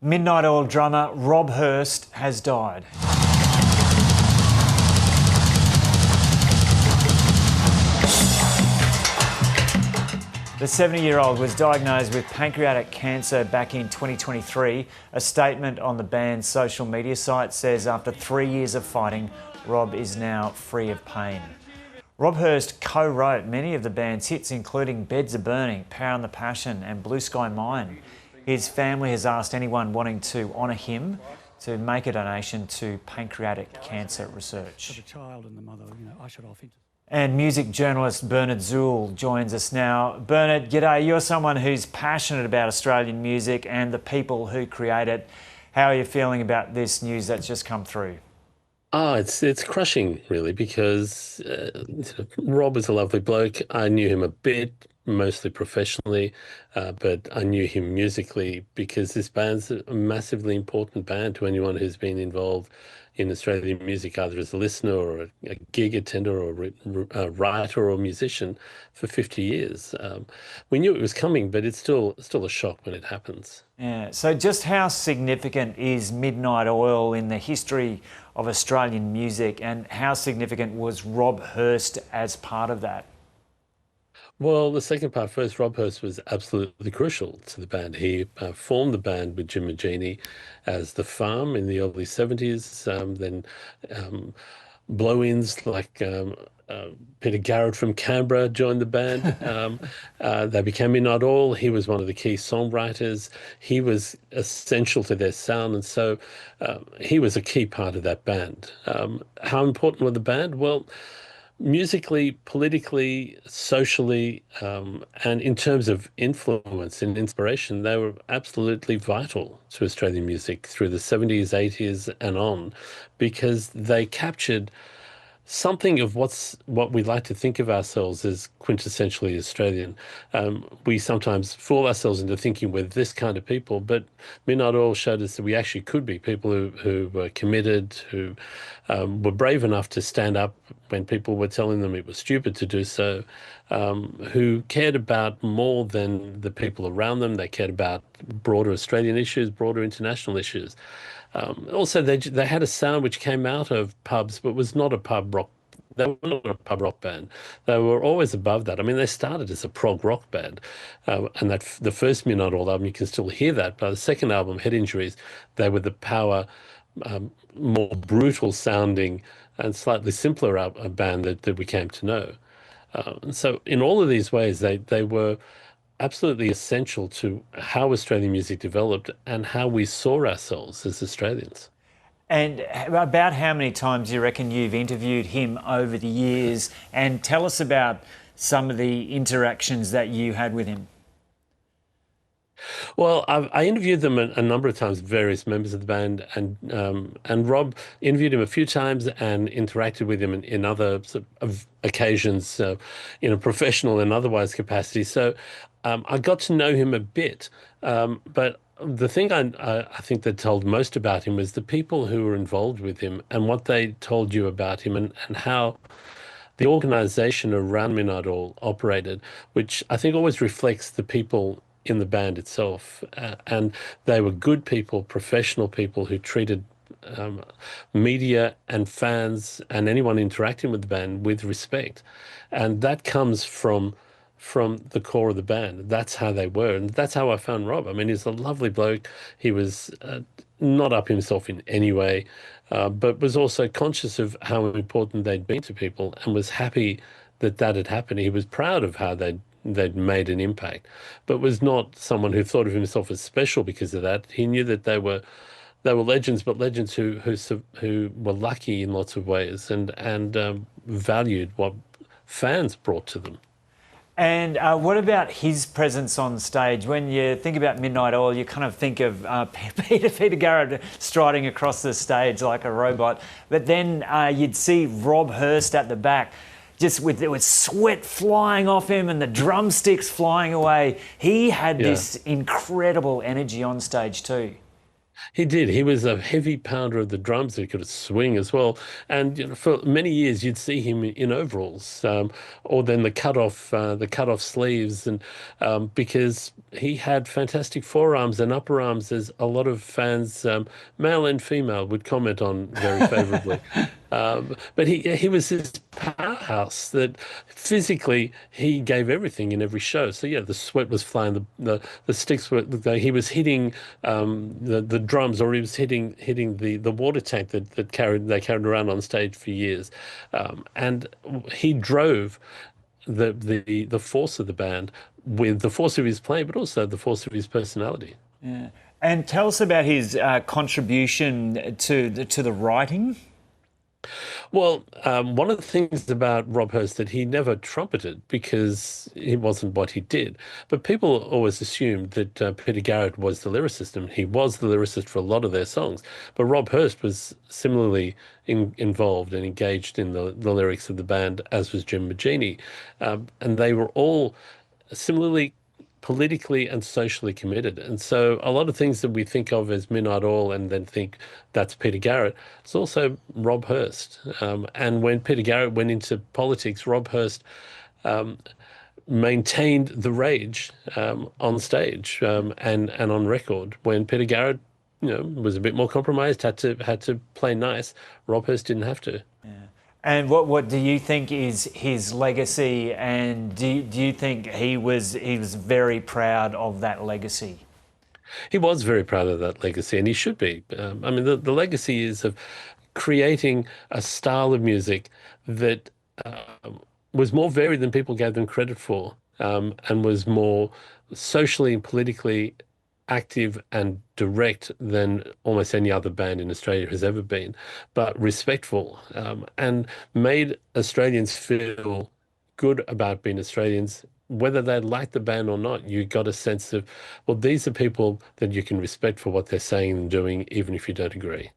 Midnight Oil drummer Rob Hirst has died. The 70-year-old was diagnosed with pancreatic cancer back in 2023. A statement on the band's social media site says after 3 years of fighting, Rob is now free of pain. Rob Hirst co-wrote many of the band's hits, including Beds Are Burning, Power and the Passion and Blue Sky Mine. His family has asked anyone wanting to honour him to make a donation to pancreatic cancer research. For the child and the mother, ushered off into. And music journalist Bernard Zuel joins us now. Bernard, g'day. You're someone who's passionate about Australian music and the people who create it. How are you feeling about this news that's just come through? Oh, it's crushing, really, because Rob is a lovely bloke. I knew him a bit, mostly professionally, but I knew him musically because this band's a massively important band to anyone who's been involved in Australian music, either as a listener or a gig attender or a writer or musician for 50 years. We knew it was coming, but it's still a shock when it happens. Yeah. So just how significant is Midnight Oil in the history of Australian music, and how significant was Rob Hirst as part of that? Well, the second part first, Rob Hirst was absolutely crucial to the band. He formed the band with Jim Magini as The Farm in the early 70s, then blow-ins like Peter Garrett from Canberra joined the band. They became Midnight Oil. He was one of the key songwriters. He was essential to their sound, and so he was a key part of that band. How important was the band? Well, musically, politically, socially, and in terms of influence and inspiration, they were absolutely vital to Australian music through the 70s, 80s and on, because they captured something of what we like to think of ourselves as quintessentially Australian. We sometimes fool ourselves into thinking we're this kind of people, but Midnight Oil showed us that we actually could be people who were committed, who were brave enough to stand up when people were telling them it was stupid to do so, who cared about more than the people around them. They cared about broader Australian issues, broader international issues. Also, they had a sound which came out of pubs, but was not a pub rock. They were not a pub rock band. They were always above that. I mean, they started as a prog rock band, and that the first Midnight Oil album, you can still hear that. But the second album, Head Injuries, they were the power, more brutal sounding and slightly simpler a band that we came to know. And so in all of these ways, they were absolutely essential to how Australian music developed and how we saw ourselves as Australians. And about how many times do you reckon you've interviewed him over the years? And tell us about some of the interactions that you had with him. Well, I interviewed them a number of times, various members of the band, and Rob interviewed him a few times and interacted with him in other sort of occasions, in a professional and otherwise capacity. So I got to know him a bit, but the thing I think that told most about him was the people who were involved with him and what they told you about him and how the organisation around Midnight Oil operated, which I think always reflects the people in the band itself. And they were good people, professional people who treated media and fans and anyone interacting with the band with respect. And that comes from the core of the band. That's how they were. And that's how I found Rob. I mean, he's a lovely bloke. He was not up himself in any way, but was also conscious of how important they'd been to people and was happy that had happened. He was proud of how they'd made an impact, but was not someone who thought of himself as special because of that. He knew that they were legends, but legends who were lucky in lots of ways and valued what fans brought to them. And what about his presence on stage? When you think about Midnight Oil, you kind of think of Peter Garrett striding across the stage like a robot, but then you'd see Rob Hirst at the back, just with sweat flying off him and the drumsticks flying away. He had this incredible energy on stage too. He did. He was a heavy pounder of the drums. He could swing as well. And for many years, you'd see him in overalls, or then the cut off sleeves, and because he had fantastic forearms and upper arms, as a lot of fans, male and female, would comment on very favorably. But he was this powerhouse that physically he gave everything in every show. So yeah, the sweat was flying, the sticks were, he was hitting the drums, or he was hitting the water tank that they carried around on stage for years, and he drove the force of the band with the force of his playing, but also the force of his personality. Yeah. And tell us about his contribution to the writing. Well, one of the things about Rob Hirst that he never trumpeted because it wasn't what he did. But people always assumed that Peter Garrett was the lyricist, and he was the lyricist for a lot of their songs. But Rob Hirst was similarly involved and engaged in the lyrics of the band, as was Jim Magini. And they were all similarly politically and socially committed. And so a lot of things that we think of as Midnight Oil and then think that's Peter Garrett, it's also Rob Hirst. And when Peter Garrett went into politics, Rob Hirst maintained the rage on stage and on record. When Peter Garrett, was a bit more compromised, had to play nice, Rob Hirst didn't have to. Yeah. And what do you think is his legacy? And do you think he was very proud of that legacy? He was very proud of that legacy, and he should be. I mean, the legacy is of creating a style of music that was more varied than people gave them credit for, and was more socially and politically active and direct than almost any other band in Australia has ever been, but respectful, and made Australians feel good about being Australians, whether they liked the band or not. You got a sense of, well, these are people that you can respect for what they're saying and doing, even if you don't agree.